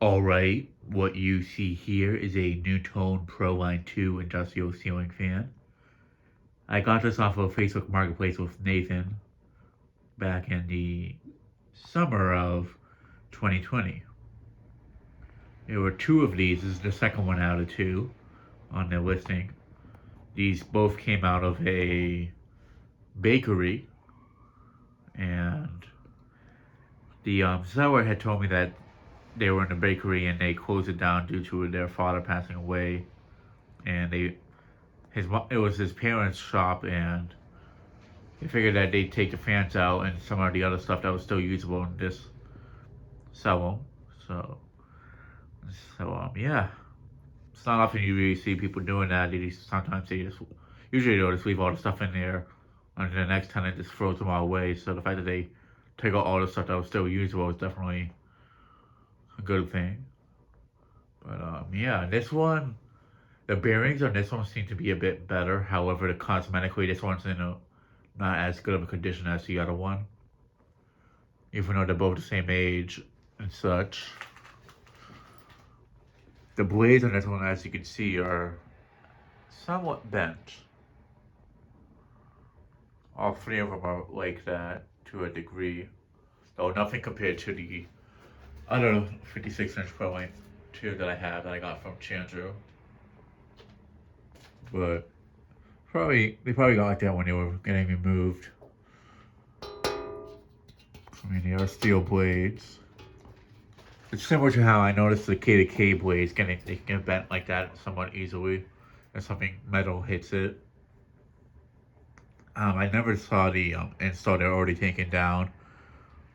Alright, what you see here is a NuTone Pro Line 2 industrial ceiling fan. I got this off of Facebook Marketplace with Nathan back in the summer of 2020. There were two of these. This is the second one out of two on the listing. These both came out of a bakery, and the seller had told me that they were in a bakery and they closed it down due to their father passing away, and it was his parents' shop, and they figured that they'd take the fans out and some of the other stuff that was still usable and just sell them. Yeah, it's not often you really see people doing that. Sometimes usually they'll just leave all the stuff in there, and the next tenant just throws them all away. So the fact that they take out all the stuff that was still usable is definitely a good thing. But yeah, this one, the bearings on this one seem to be a bit better. However, the cosmetically, this one's in a not as good of a condition as the other one, even though they're both the same age and such. The blades on this one, as you can see, are somewhat bent. All three of them are like that to a degree, though nothing compared to the other 56-inch Pro Line 2 that I got from Chandru. But they probably got like that when they were getting removed. I mean, they are steel blades. It's similar to how I noticed the K to K blades they get bent like that somewhat easily, if something metal hits it. I never saw the install they're already taken down.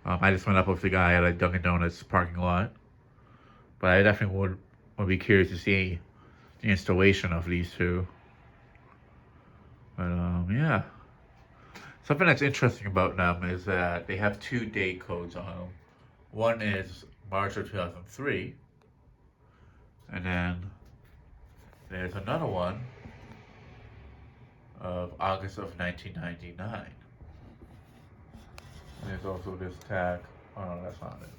I just went up with the guy at a Dunkin' Donuts parking lot, but I definitely would be curious to see the installation of these two. But yeah. Something that's interesting about them is that they have two date codes on them. One is March of 2003, and then there's another one of August of 1999. And there's also this tag. Oh no, that's not it.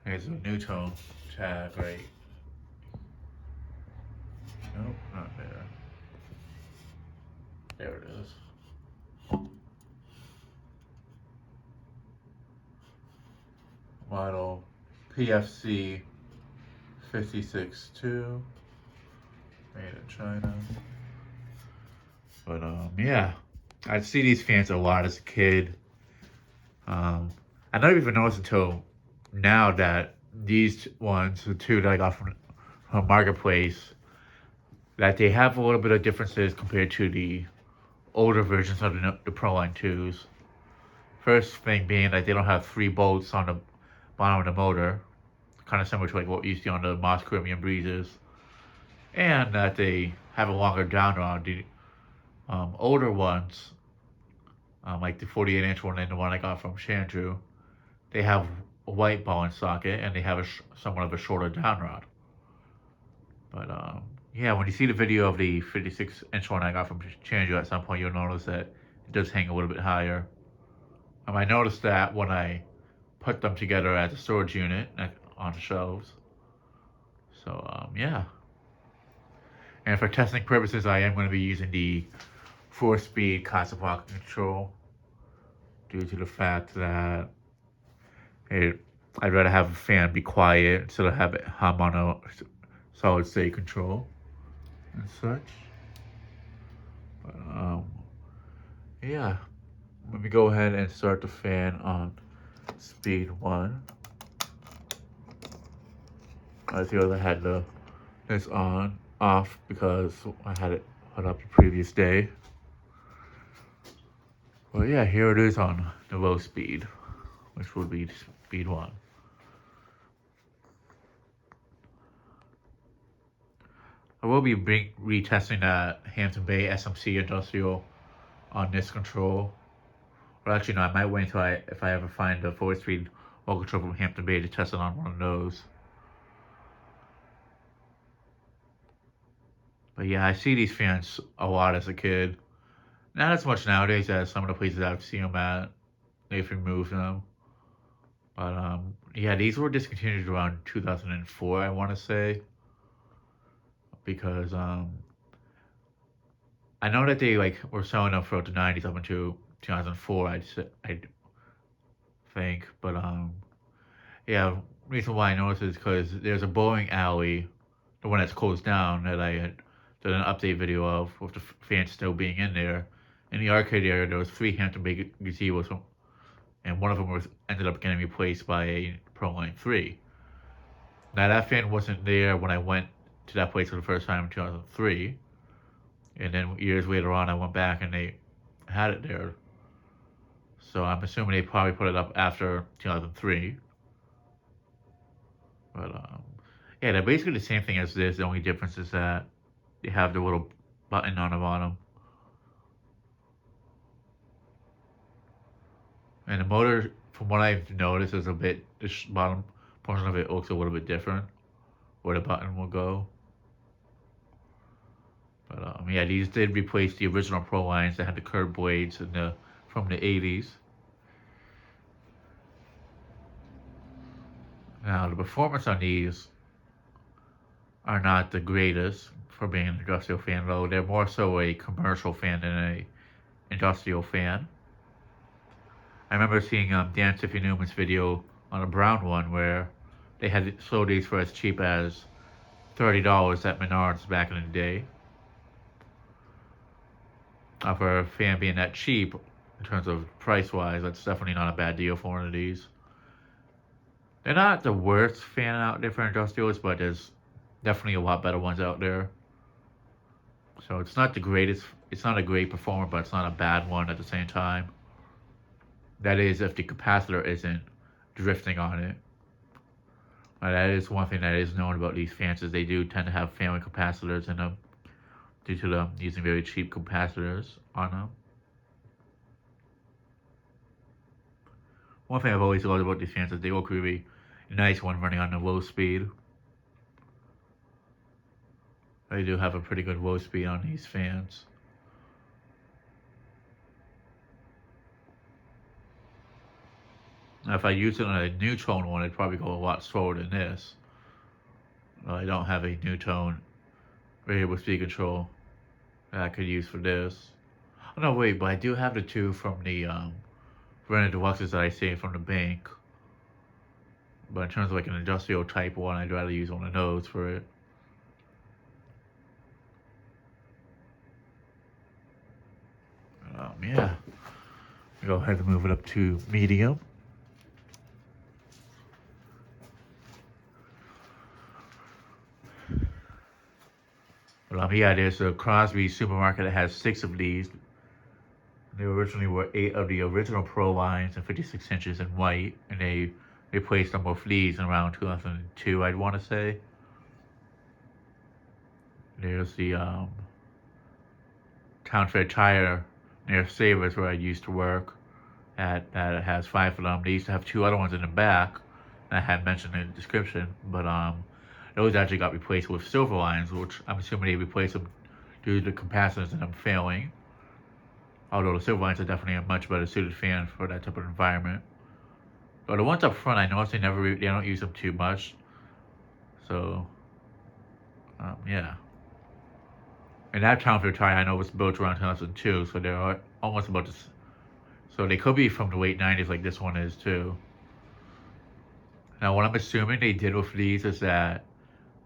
There's a NuTone tag right. Nope, not there. There it is. Model PFC 562, made in China. But yeah, I'd see these fans a lot as a kid. I never even noticed until now that these ones, the two that I got from Marketplace, that they have a little bit of differences compared to the older versions of the Pro Line 2s. First thing being that they don't have 3 bolts on the bottom of the motor, kind of similar to like what you see on the Moss Caribbean Breezes, and that they have a longer downrod. The older ones, like the 48-inch one and the one I got from Chandru, they have a white ball and socket, and they have somewhat of a shorter downrod. But yeah, when you see the video of the 56-inch one I got from Chandru, at some point you'll notice that it does hang a little bit higher. I noticed that when I put them together as a storage unit on the shelves. So yeah. And for testing purposes, I am going to be using the 4-speed constant pocket control due to the fact that I'd rather have a fan be quiet instead of have it hum on a solid state control and such. But yeah, let me go ahead and start the fan on speed 1. As the other had this off because I had it put up the previous day. Well, yeah, here it is on the low speed, which would be speed 1. I will be retesting that Hampton Bay SMC Industrial on this control. Or actually, no, I might wait until if I ever find a 4-speed wall control from Hampton Bay to test it on one of those. But yeah, I see these fans a lot as a kid. Not as much nowadays as some of the places I've seen them at. They've removed them. But Yeah, these were discontinued around 2004, I want to say, because I know that they like were selling them throughout the 90s up until 2004. I think, but yeah, reason why I noticed is because there's a bowling alley, the one that's closed down, that I had done an update video of with the fans still being in there. In the arcade area, there was three Hampton Bay gazebos, and one of them was ended up getting replaced by a Pro Line 3. Now that fan wasn't there when I went to that place for the first time in 2003, and then years later on, I went back and they had it there. So I'm assuming they probably put it up after 2003. But yeah, they're basically the same thing as this. The only difference is that they have the little button on the bottom. And the motor, from what I've noticed, is a bit, the bottom portion of it looks a little bit different where the button will go. But yeah, these did replace the original Pro lines that had the curved blades from the 80s. Now, the performance on these are not the greatest for being an industrial fan, though. They're more so a commercial fan than a industrial fan. I remember seeing Dan Tiffy Newman's video on a brown one where they had sold these for as cheap as $30 at Menards back in the day. For a fan being that cheap in terms of price wise, that's definitely not a bad deal for one of these. They're not the worst fan out there for industrials, but there's definitely a lot better ones out there. So it's not the greatest, it's not a great performer, but it's not a bad one at the same time. That is, if the capacitor isn't drifting on it. That is one thing that is known about these fans, is they do tend to have family capacitors in them due to them using very cheap capacitors on them. One thing I've always loved about these fans is they look really nice when running on the low speed. They do have a pretty good low speed on these fans. Now, if I use it on a NuTone one, it'd probably go a lot slower than this. I don't have a NuTone variable speed control that I could use for this. Oh, no, wait, but I do have the two from the rented deluxes that I saved from the bank. But in terms of like an industrial type one, I'd rather use one of those for it. Yeah. Go ahead and move it up to medium. But yeah, there's a Crosby supermarket that has 6 of these. There originally were 8 of the original Pro lines and 56 inches in white, and they replaced them with these in around 2002, I'd want to say. There's the Town Fair Tire near Savers where I used to work at, that has 5 of them. They used to have 2 other ones in the back that I had mentioned in the description, but those actually got replaced with silver lines, which I'm assuming they replaced them due to the capacitors in them failing. Although the silver lines are definitely a much better suited fan for that type of environment. But the ones up front, I noticed they don't use them too much. So, yeah. And that Town Fair tire I know was built around 2002, so they're almost about this. So they could be from the late 90s, like this one is too. Now, what I'm assuming they did with these is that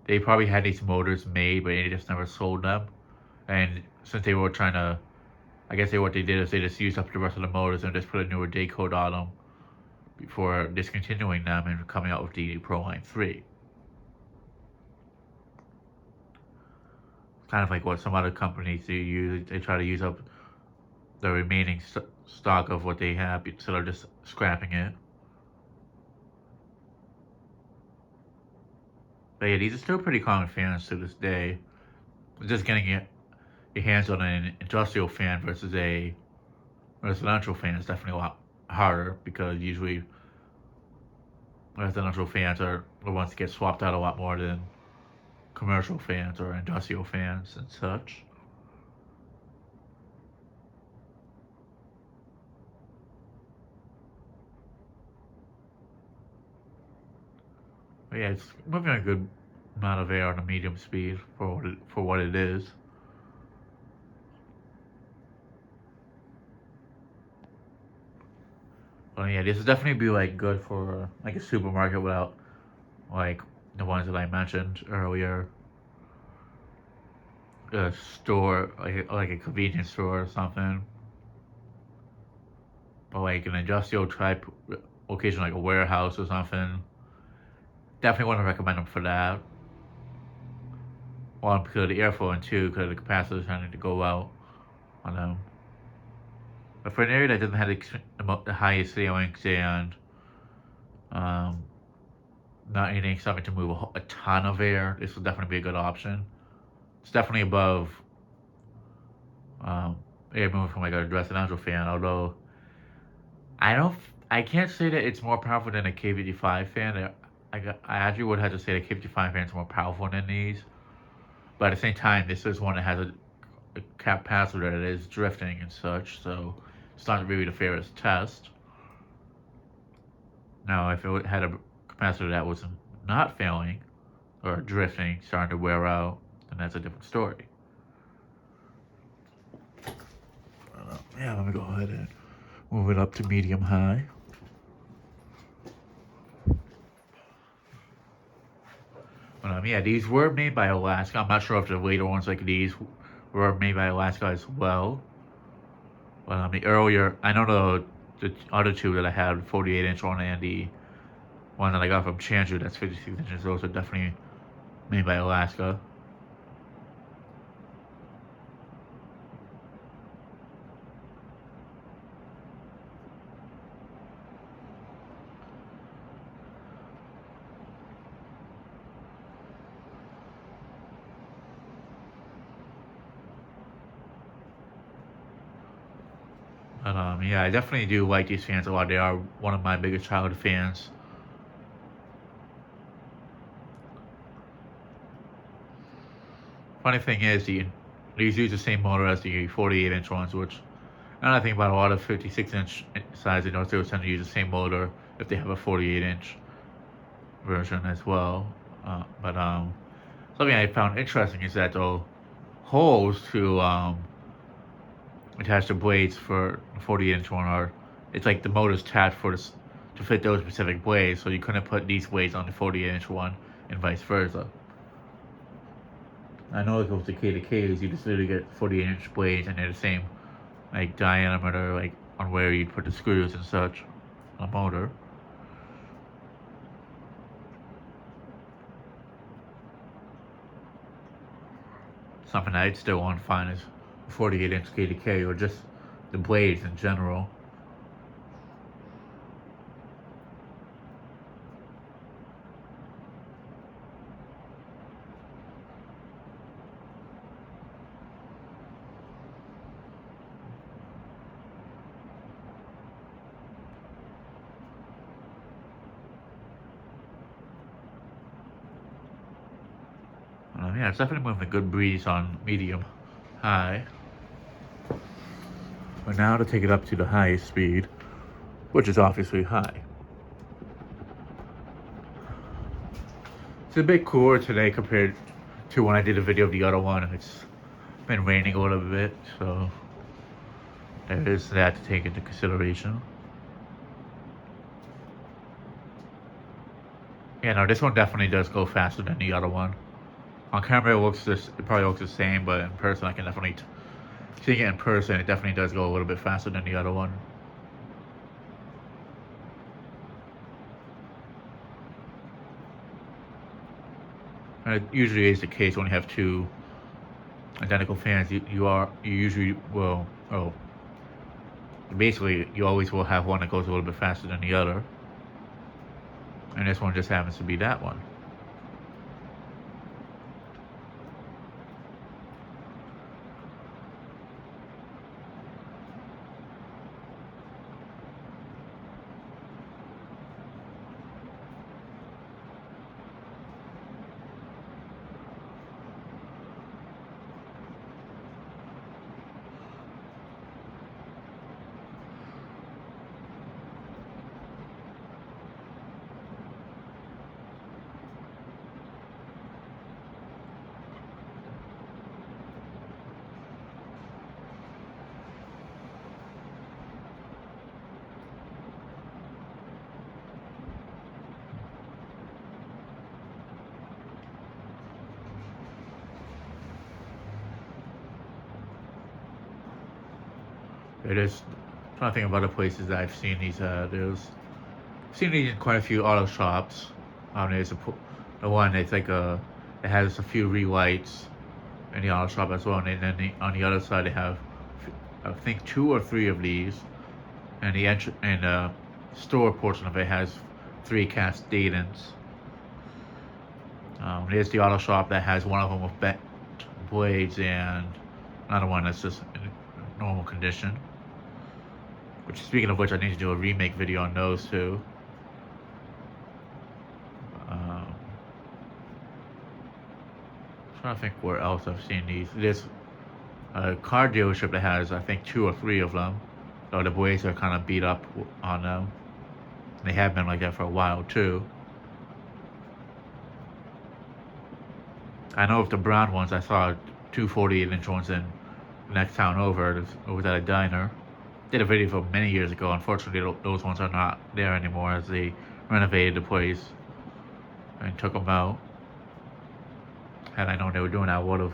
they probably had these motors made, but they just never sold them. And since they were trying to, I guess what they did is they just used up the rest of the motors and just put a newer day code on them before discontinuing them and coming out with the Pro Line 3. Kind of like what some other companies do use. They try to use up the remaining stock of what they have instead of just scrapping it. But yeah, these are still pretty common fans to this day. Just getting your hands on an industrial fan versus a residential fan is definitely a lot harder, because usually residential fans are the ones that get swapped out a lot more than commercial fans or industrial fans and such. But yeah, it's moving a good amount of air on a medium speed for what it is. But yeah, this would definitely be like good for like a supermarket without like the ones that I mentioned earlier. A store, like a convenience store or something, or like an industrial type location, like a warehouse or something. Definitely want to recommend them for that. One, because of the airflow, and two, because the capacitors tending to go out on them. But for an area that doesn't have the highest ceilings and um, not needing something to move a ton of air, this will definitely be a good option. It's definitely above um, air moving from like a residential fan, although I don't, I can't say that it's more powerful than a K55 fan. I actually would have to say the K55 fan is more powerful than these. But at the same time, this is one that has a capacitor that is drifting and such, so it's not really the fairest test. Now, if it had a capacitor that was not failing or drifting, starting to wear out, then that's a different story. Yeah, let me go ahead and move it up to medium high. Yeah, these were made by Alaska. I'm not sure if the later ones like these were made by Alaska as well. But the earlier, I know the other two that I had, 48-inch one and the one that I got from Chanju, that's 56 inches. Those are definitely made by Alaska. But yeah, I definitely do like these fans a lot. They are one of my biggest childhood fans. Funny thing is, these use the same motor as the 48-inch ones, which now that I think about a lot of 56-inch size industrials tend to use the same motor if they have a 48-inch version as well. But something I found interesting is that the holes to attach the blades for the 48-inch one are, it's like the motor's tapped to fit those specific blades, so you couldn't put these blades on the 48-inch one and vice versa. I know if it was the K to Ks, you just literally get 48-inch blades and they're the same like diameter, like on where you'd put the screws and such on a motor. Something I'd still want to find is 48-inch K to K or just the blades in general. Yeah, it's definitely moving a good breeze on medium high. But now to take it up to the highest speed, which is obviously high. It's a bit cooler today compared to when I did a video of the other one. It's been raining a little bit, so there is that to take into consideration. Yeah, no, this one definitely does go faster than the other one. On camera, it probably looks the same, but in person, I can definitely seeing it in person. It definitely does go a little bit faster than the other one. And it usually is the case when you have two identical fans. You usually will basically you always will have one that goes a little bit faster than the other, and this one just happens to be that one. It is. I'm trying to think of other places that I've seen these. I've seen these in quite a few auto shops. There's the one that's like it has a few relights in the auto shop as well, and then on the other side they have, I think, two or three of these, and the store portion of it has three cast datings. There's the auto shop that has one of them with bent blades and another one that's just in normal condition. Which, speaking of which, I need to do a remake video on those too. I'm trying to think where else I've seen these. There's a car dealership that has, I think, two or three of them. So the blades are kind of beat up on them. They have been like that for a while too. I know of the brown ones, I saw 248-inch ones in the next town over. It was at a diner. Did a video for many years ago. Unfortunately, those ones are not there anymore as they renovated the place and took them out. Had I known they were doing that, I would have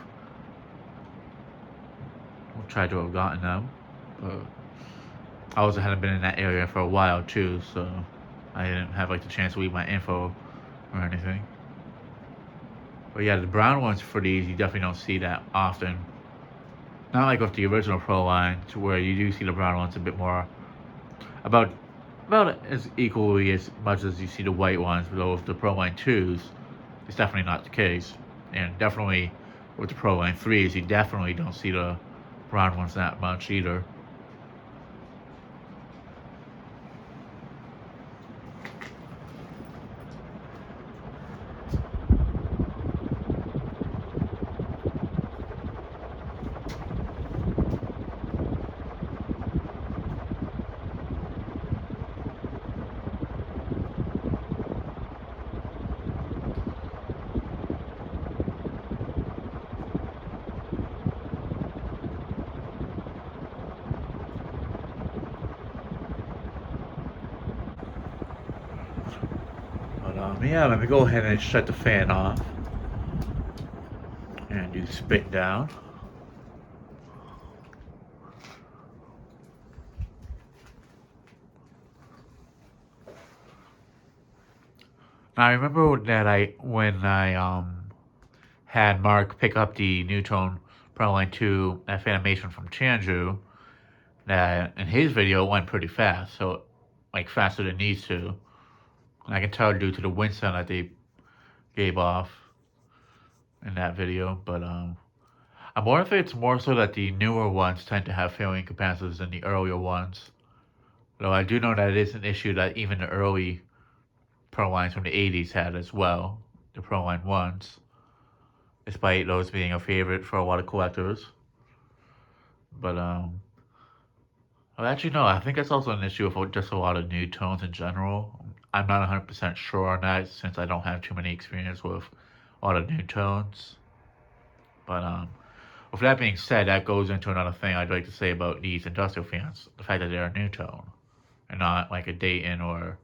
tried to have gotten them. But I also hadn't been in that area for a while too, so I didn't have like the chance to leave my info or anything. But yeah, the brown ones for these, you definitely don't see that often. Not like with the original Pro line, to where you do see the brown ones a bit more, about as equally as much as you see the white ones. But with the Pro line 2s, it's definitely not the case. And definitely with the Pro line 3s, you definitely don't see the brown ones that much either. Yeah, let me go ahead and shut the fan off and do spin down. Now, I remember that when I had Mark pick up the NuTone Pro Line 2 F animation from Chanju, that in his video it went pretty fast, so like faster than these two. And I can tell due to the wind sound that they gave off in that video, but I'm wondering if it's more so that the newer ones tend to have failing capacitors than the earlier ones. Though I do know that it is an issue that even the early Pro lines from the 80s had as well, the Pro line ones, despite those being a favorite for a lot of collectors. But well, actually no, I think that's also an issue with just a lot of NuTones in general. I'm not 100% sure on that since I don't have too many experience with a lot of NuTones. But with that being said, that goes into another thing I'd like to say about these industrial fans: the fact that they're a NuTone and not like a Dayton or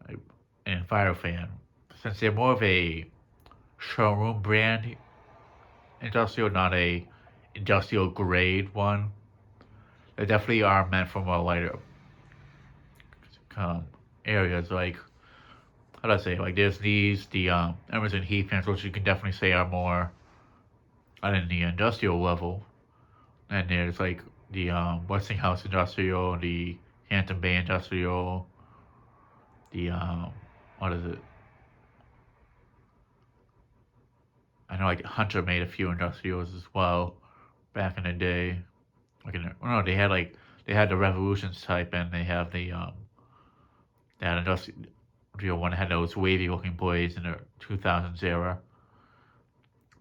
a Fire fan, since they're more of a showroom brand industrial, not a industrial grade one. They definitely are meant for more lighter areas. Like, how do I say? Like, there's the Emerson heat fans, which you can definitely say are more on the industrial level. And there's like the Westinghouse Industrial, the Hampton Bay Industrial, the what is it? I know like Hunter made a few industrials as well back in the day. No, they had the Revolutions type, and they have the that industrial one that had those wavy looking blades in the 2000s era.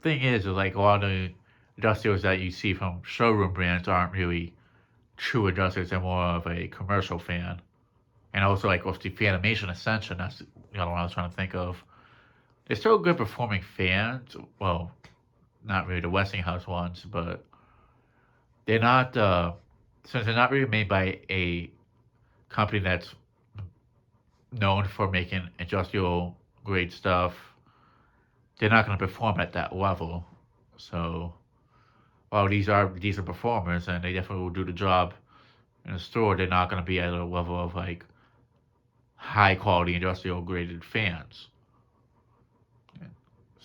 Thing is like a lot of the industrials that you see from showroom brands aren't really true industrials. They're more of a commercial fan. And also like with the Fanimation Ascension, that's the other one I was trying to think of. They're still good performing fans. Well, not really the Westinghouse ones, but they're not since they're not really made by a company that's known for making industrial grade stuff. They're not going to perform at that level. So while these are decent performers and they definitely will do the job in the store, they're not going to be at a level of like high quality industrial graded fans.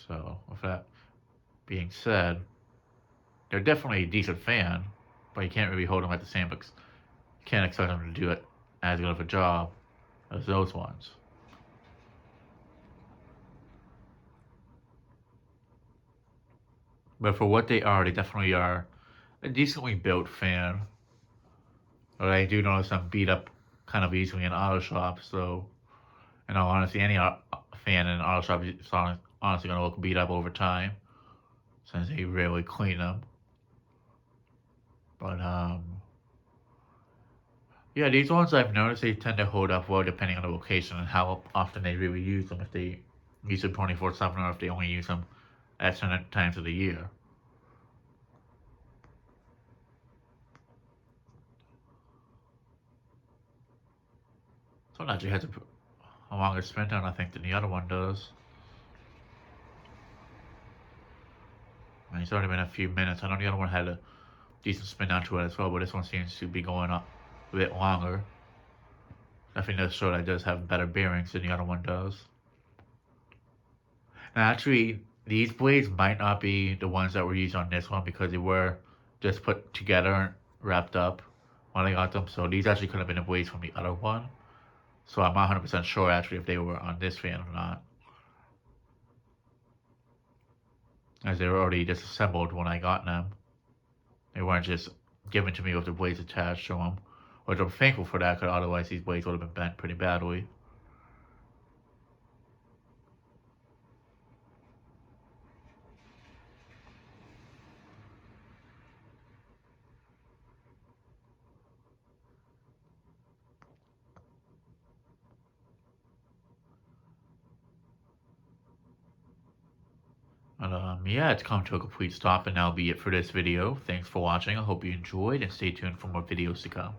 So with that being said, they're definitely a decent fan, but you can't really hold them at the same. Can't expect them to do it as good of a job as those ones. But for what they definitely are a decently built fan. But I do notice them beat up kind of easily in auto shop. So, in all honesty, any fan in an auto shop is honestly going to look beat up over time since they rarely clean them. But yeah, these ones I've noticed they tend to hold up well depending on the location and how often they really use them. If they use them 24/7 or if they only use them at certain times of the year. So it actually has a longer spin time, I think, than the other one does. And it's only been a few minutes. I know the other one had a decent spin down to it as well, but this one seems to be going up a bit longer. Definitely does show that it does have better bearings than the other one does. Now, actually, these blades might not be the ones that were used on this one because they were just put together and wrapped up when I got them. So these actually could have been the blades from the other one. So I'm not 100% sure actually if they were on this fan or not, as they were already disassembled when I got them. They weren't just given to me with the blades attached to them, which I'm thankful for that, because otherwise these blades would have been bent pretty badly. But yeah, it's come to a complete stop, and that'll be it for this video. Thanks for watching. I hope you enjoyed, and stay tuned for more videos to come.